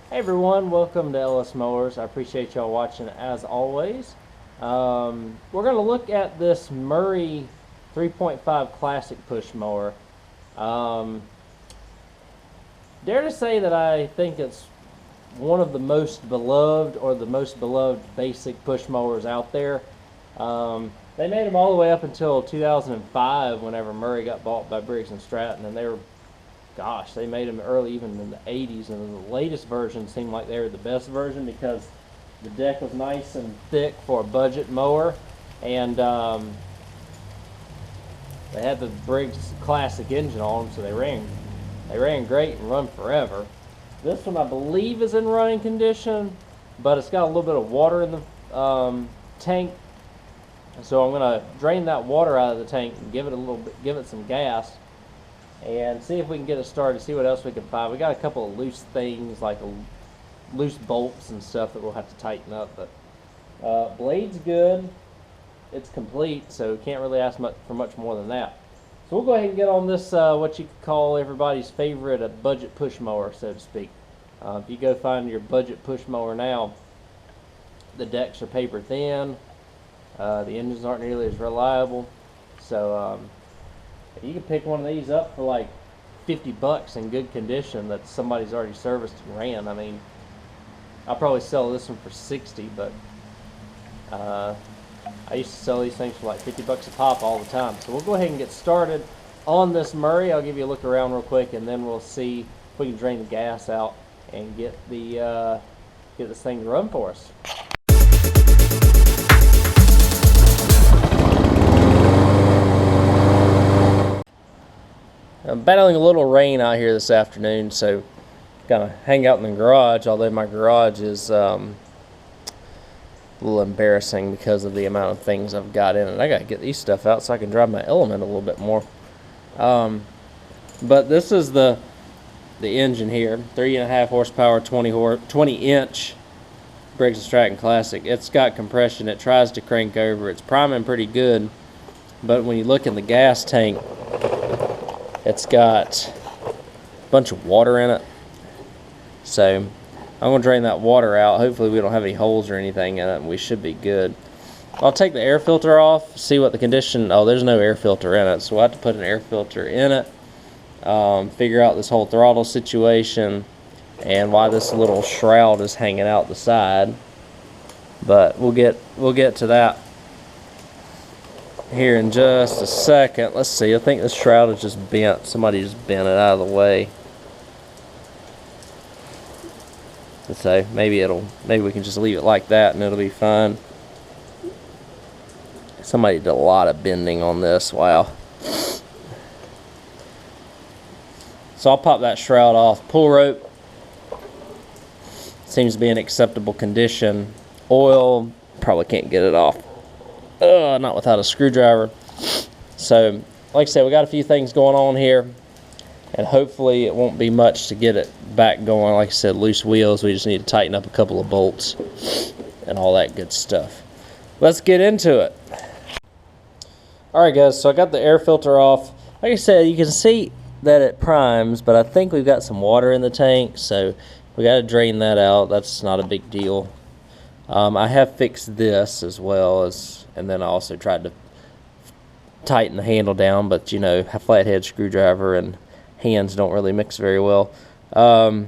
Hey everyone, welcome to Ellis Mowers. I appreciate y'all watching as always. We're going to look at this Murray 3.5 Classic push mower. Dare to say that I think it's one of the most beloved or the most beloved basic push mowers out there. They made them all the way up until 2005 whenever Murray got bought by Briggs & Stratton, and they made them early, even in the 80s, and the latest version seemed like they were the best version because the deck was nice and thick for a budget mower, and they had the Briggs Classic engine on them, so they ran great and run forever. This one I believe is in running condition, but it's got a little bit of water in the tank, so I'm going to drain that water out of the tank and give it some gas, and see if we can get it started, see what else we can find. We got a couple of loose things, like loose bolts and stuff that we'll have to tighten up, but blade's good. It's complete, so can't really ask for much more than that. So we'll go ahead and get on this, what you could call everybody's favorite, a budget push mower, so to speak. If you go find your budget push mower now, the decks are paper thin, the engines aren't nearly as reliable, so you can pick one of these up for like 50 bucks in good condition that somebody's already serviced and ran. I mean, I'll probably sell this one for 60, but I used to sell these things for like 50 bucks a pop all the time. So we'll go ahead and get started on this Murray. I'll give you a look around real quick, and then we'll see if we can drain the gas out and get this thing to run for us. I'm battling a little rain out here this afternoon, so gonna hang out in the garage, although my garage is a little embarrassing because of the amount of things I've got in it. I gotta get these stuff out so I can drive my Element a little bit more. But this is the engine here, 3.5 horsepower, 20 inch Briggs & Stratton Classic. It's got compression. It tries to crank over. It's priming pretty good, but when you look in the gas tank, it's got a bunch of water in it. So I'm going to drain that water out. Hopefully we don't have any holes or anything in it, and we should be good. I'll take the air filter off, see what the condition. Oh, there's no air filter in it, so we'll have to put an air filter in it. Figure out this whole throttle situation and why this little shroud is hanging out the side. But we'll get to that here in just a second. Let's see. I think this shroud is just bent. Somebody just bent it out of the way. So maybe we can just leave it like that and it'll be fine. Somebody did a lot of bending on this. Wow. So I'll pop that shroud off. Pull rope seems to be in acceptable condition. Oil, probably can't get it off. Not without a screwdriver. So, like I said, we got a few things going on here, and hopefully it won't be much to get it back going. Like I said, loose wheels. We just need to tighten up a couple of bolts and all that good stuff. Let's get into it. Alright guys, so I got the air filter off. Like I said, you can see that it primes, but I think we've got some water in the tank, so we got to drain that out. That's not a big deal. I have fixed this as well and then I also tried to tighten the handle down, but you know, a flathead screwdriver and hands don't really mix very well. Air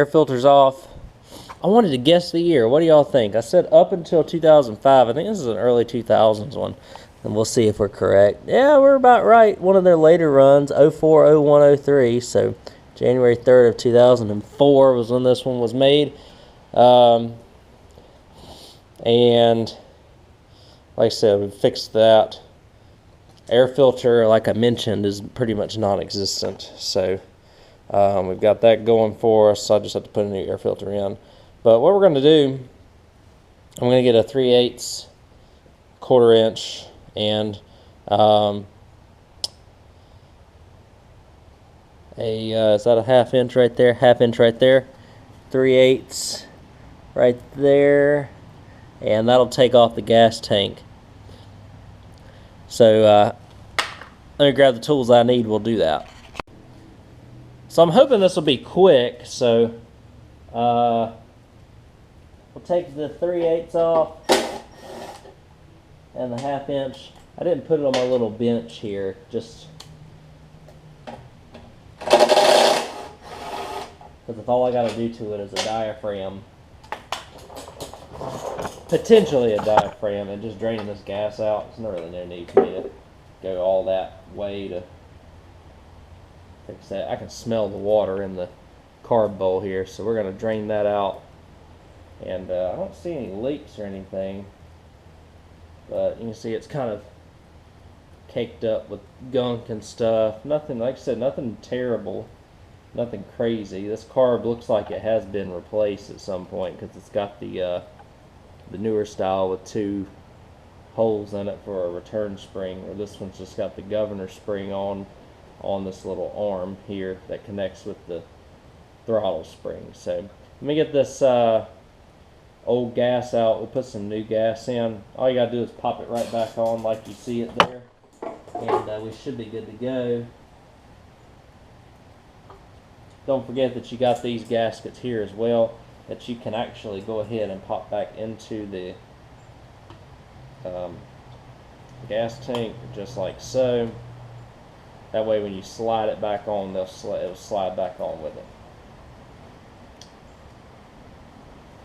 filter's off. I wanted to guess the year. What do y'all think? I said up until 2005. I think this is an early 2000s one, and we'll see if we're correct. Yeah, we're about right. One of their later runs, 04, 01, 03, so January 3rd of 2004 was when this one was made. And like I said, we fixed that. Air filter, like I mentioned, is pretty much non-existent. So we've got that going for us. So I just have to put a new air filter in. But what we're going to do, I'm going to get a 3/8 1/4 inch and is that a 1/2 inch right there? 1/2 inch right there. 3/8 right there, and that'll take off the gas tank. So let me grab the tools I need. We'll do that. So I'm hoping this will be quick. So we'll take the 3/8 off and the 1/2 inch. I didn't put it on my little bench here, just because if all I got to do to it is a diaphragm, potentially a diaphragm, and just draining this gas out, there's not really no need for me to go all that way to fix that. I can smell the water in the carb bowl here, so we're going to drain that out. And I don't see any leaks or anything, but you can see it's kind of caked up with gunk and stuff. Nothing, like I said, nothing terrible, nothing crazy. This carb looks like it has been replaced at some point because it's got the newer style with 2 holes in it for a return spring, or this one's just got the governor spring on this little arm here that connects with the throttle spring. So let me get this old gas out. We'll put some new gas in. All you gotta do is pop it right back on like you see it there, and we should be good to go. Don't forget that you got these gaskets here as well that you can actually go ahead and pop back into the gas tank just like so. That way when you slide it back on, it'll slide back on with it.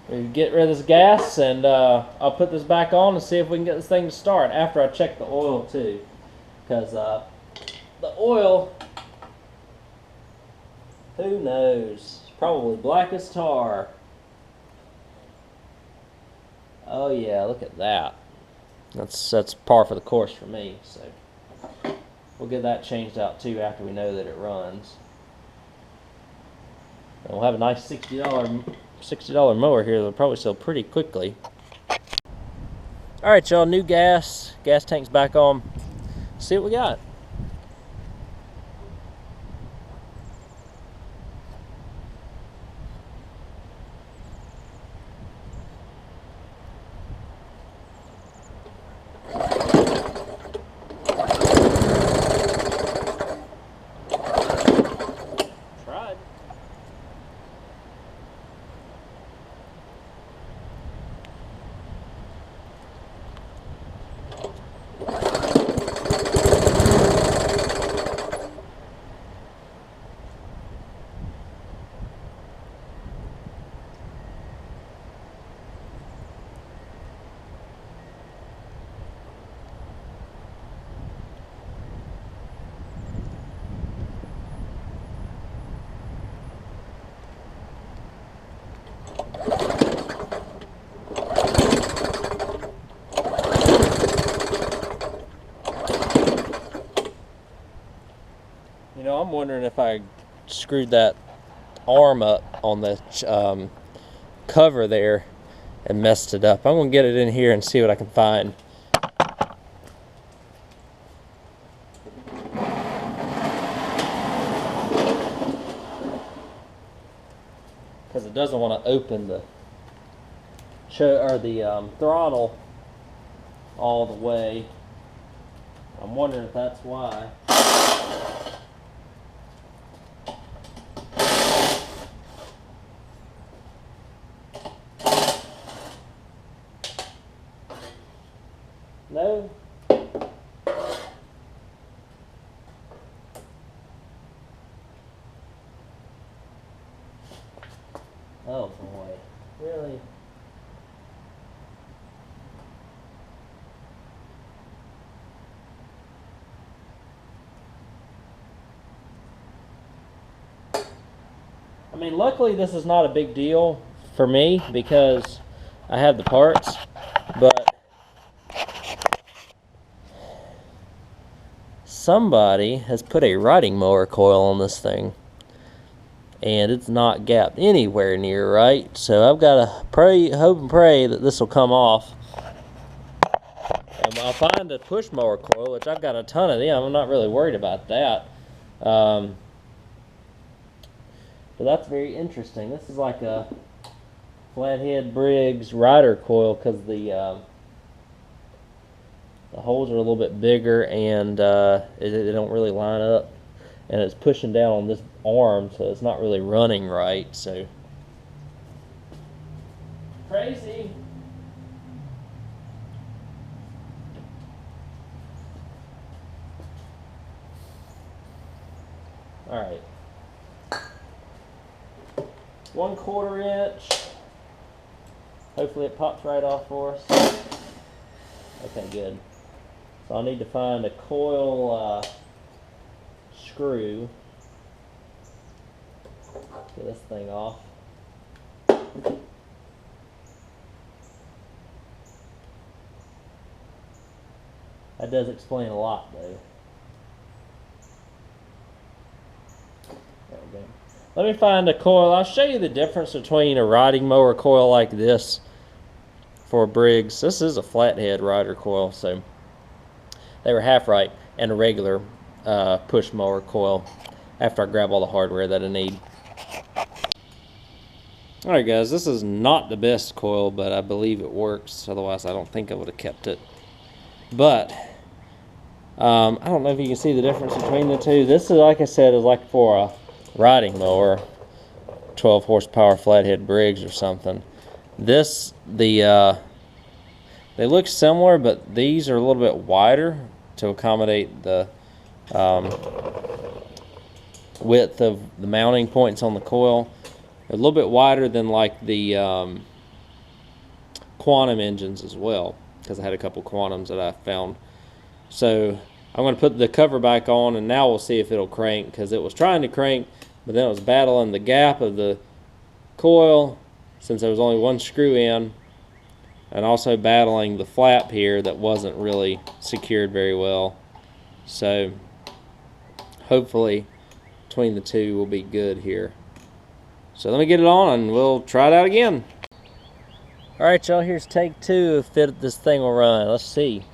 We get rid of this gas, and I'll put this back on and see if we can get this thing to start after I check the oil too, because the oil, who knows, it's probably black as tar. Oh yeah, look at that. That's par for the course for me. So we'll get that changed out too after we know that it runs. And we'll have a nice $60 mower here that'll probably sell pretty quickly. Alright y'all, new gas tank's back on. See what we got. You know, I'm wondering if I screwed that arm up on the cover there and messed it up. I'm going to get it in here and see what I can find. Because it doesn't want to open the throttle all the way. I'm wondering if that's why. No. Oh boy, really? I mean, luckily this is not a big deal for me because I have the parts, but somebody has put a riding mower coil on this thing and it's not gapped anywhere near right, so I've got to pray, hope and pray that this will come off, and I'll find a push mower coil, which I've got a ton of them. I'm not really worried about that, but that's very interesting. This is like a Flathead Briggs rider coil because the holes are a little bit bigger and they don't really line up and it's pushing down on this arm, so it's not really running right. So crazy. All right. 1/4 inch. Hopefully it pops right off for us. Okay, good. So I need to find a coil screw. Get this thing off. That does explain a lot, though. There we go. Let me find a coil. I'll show you the difference between a riding mower coil like this for Briggs. This is a flathead rider coil, so they were half right, and a regular push mower coil after I grab all the hardware that I need. Alright guys, this is not the best coil, but I believe it works. Otherwise I don't think I would have kept it. But I don't know if you can see the difference between the two. This is, like I said, is like for a riding mower, 12 horsepower flathead Briggs or something. This, they look similar, but these are a little bit wider to accommodate the width of the mounting points on the coil. They're a little bit wider than like the Quantum engines as well, because I had a couple Quantums that I found. So I'm going to put the cover back on, and now we'll see if it'll crank, because it was trying to crank, but then it was battling the gap of the coil since there was only one screw in, and also battling the flap here that wasn't really secured very well. So hopefully between the two will be good here. So let me get it on and we'll try it out again. Alright y'all, here's take 2 if this thing will run. Let's see.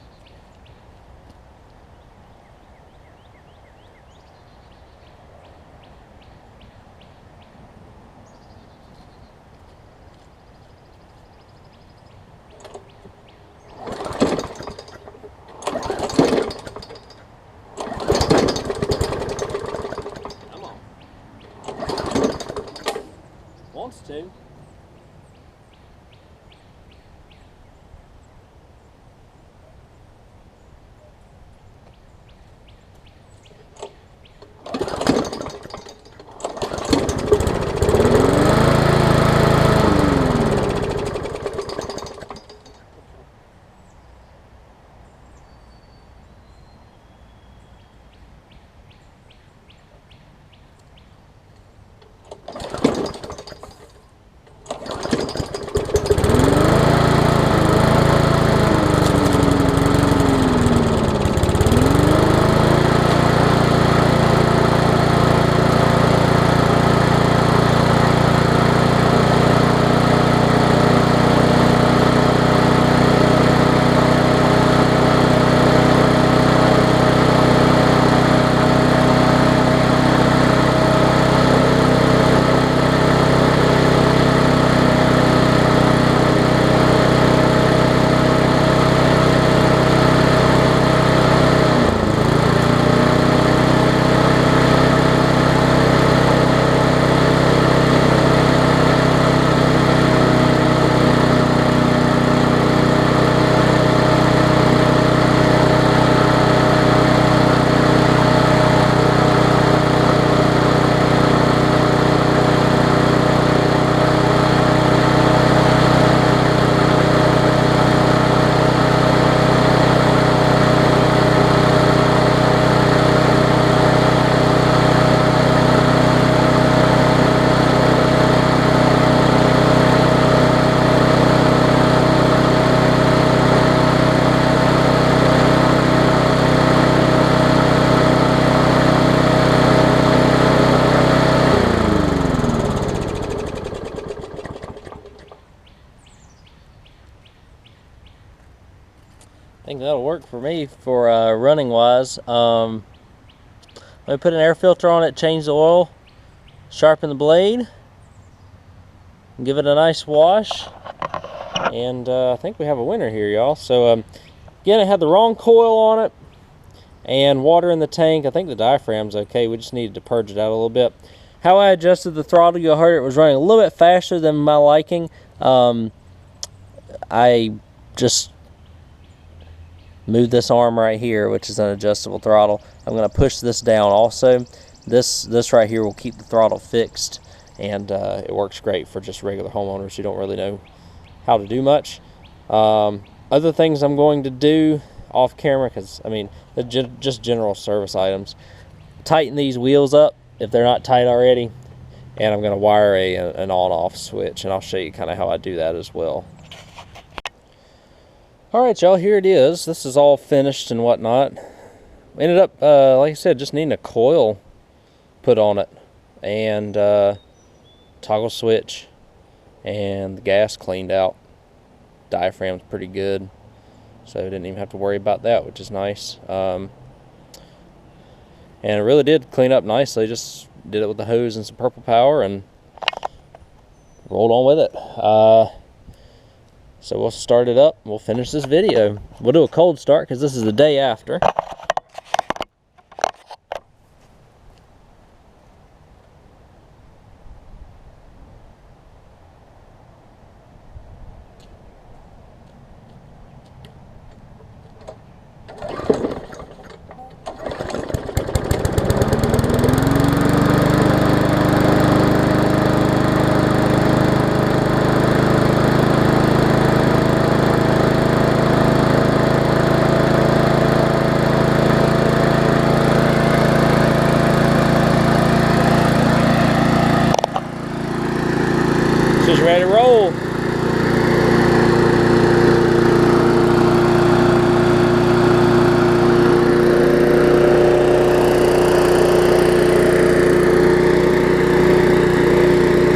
Wants to. I think that'll work for me for running wise. Let me put an air filter on it, change the oil, sharpen the blade, give it a nice wash, and I think we have a winner here, y'all. So again, it had the wrong coil on it, and water in the tank. I think the diaphragm's okay. We just needed to purge it out a little bit. How I adjusted the throttle, you'll heard it was running a little bit faster than my liking. I just moved this arm right here, which is an adjustable throttle. I'm going to push this down also. This right here will keep the throttle fixed, and it works great for just regular homeowners who don't really know how to do much. Other things I'm going to do off camera, because I mean, just general service items. Tighten these wheels up if they're not tight already, and I'm going to wire an on-off switch, and I'll show you kind of how I do that as well. Alright y'all, here it is. This is all finished and whatnot. Ended up, like I said, just needing a coil put on it, and toggle switch, and the gas cleaned out. Diaphragm's pretty good, so I didn't even have to worry about that, which is nice. And it really did clean up nicely. Just did it with the hose and some purple power and rolled on with it. So we'll start it up. We'll finish this video. We'll do a cold start because this is the day after. She's ready to roll.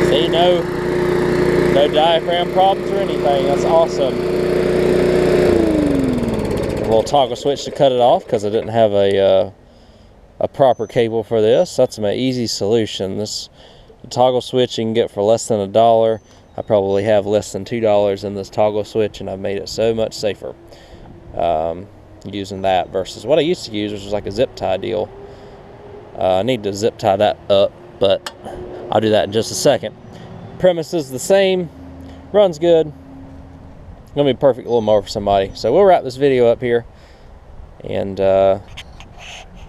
See, no diaphragm problems or anything. That's awesome. A little toggle switch to cut it off because I didn't have a proper cable for this. That's my easy solution. This toggle switch you can get for less than $1. I probably have less than $2 in this toggle switch, and I've made it so much safer using that versus what I used to use, which was like a zip tie deal. I need to zip tie that up, but I'll do that in just a second. Premise is the same, runs good. Gonna be a perfect little mower for somebody. So we'll wrap this video up here and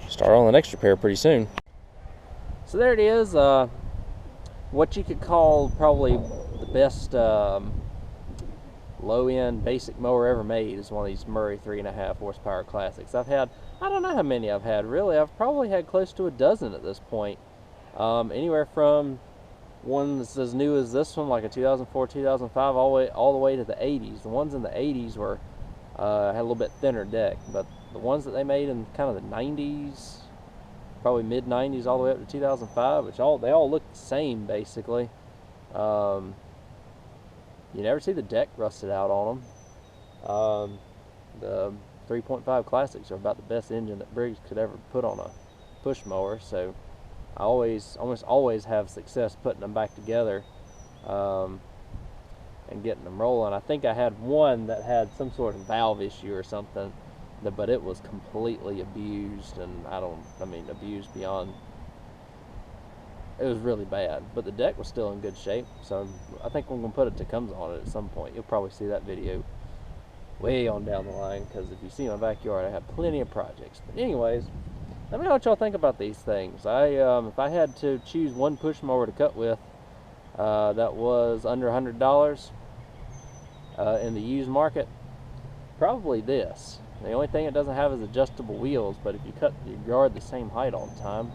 start on the next repair pretty soon. So there it is. What you could call probably the best low-end basic mower ever made is one of these Murray 3.5 horsepower classics. I've had, I don't know how many I've had really. I've probably had close to a dozen at this point. Anywhere from one that's as new as this one, like a 2004, 2005, all the way to the 80s. The ones in the 80s were had a little bit thinner deck, but the ones that they made in kind of the 90s, probably mid 90s all the way up to 2005, which they all look the same basically. You never see the deck rusted out on them. The 3.5 classics are about the best engine that Briggs could ever put on a push mower, so I almost always have success putting them back together and getting them rolling. I think I had one that had some sort of valve issue or something, but it was completely abused, and I mean abused beyond, it was really bad, but the deck was still in good shape. So I think we're going to put a Tecumseh on it at some point. You'll probably see that video way on down the line, because if you see my backyard, I have plenty of projects. But anyways, let me know what y'all think about these things. If I had to choose one push mower to cut with that was under $100 in the used market, probably this. The only thing it doesn't have is adjustable wheels, but if you cut your yard the same height all the time,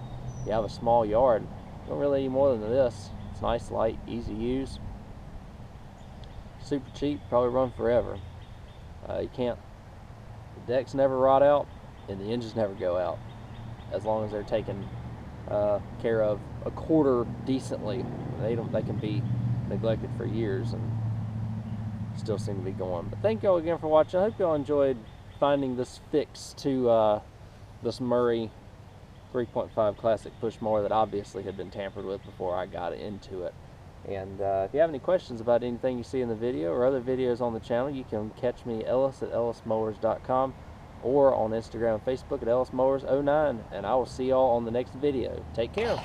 you have a small yard, you don't really need more than this. It's nice, light, easy to use, super cheap, probably run forever. The decks never rot out, and the engines never go out, as long as they're taken care of a quarter decently. They can be neglected for years and still seem to be going. But thank y'all again for watching. I hope y'all enjoyed finding this fix to this Murray 3.5 classic push mower that obviously had been tampered with before I got into it. And if you have any questions about anything you see in the video or other videos on the channel, you can catch me Ellis at ellismowers.com. or on Instagram and Facebook at Ellis Mowers 09. And I will see y'all on the next video. Take care.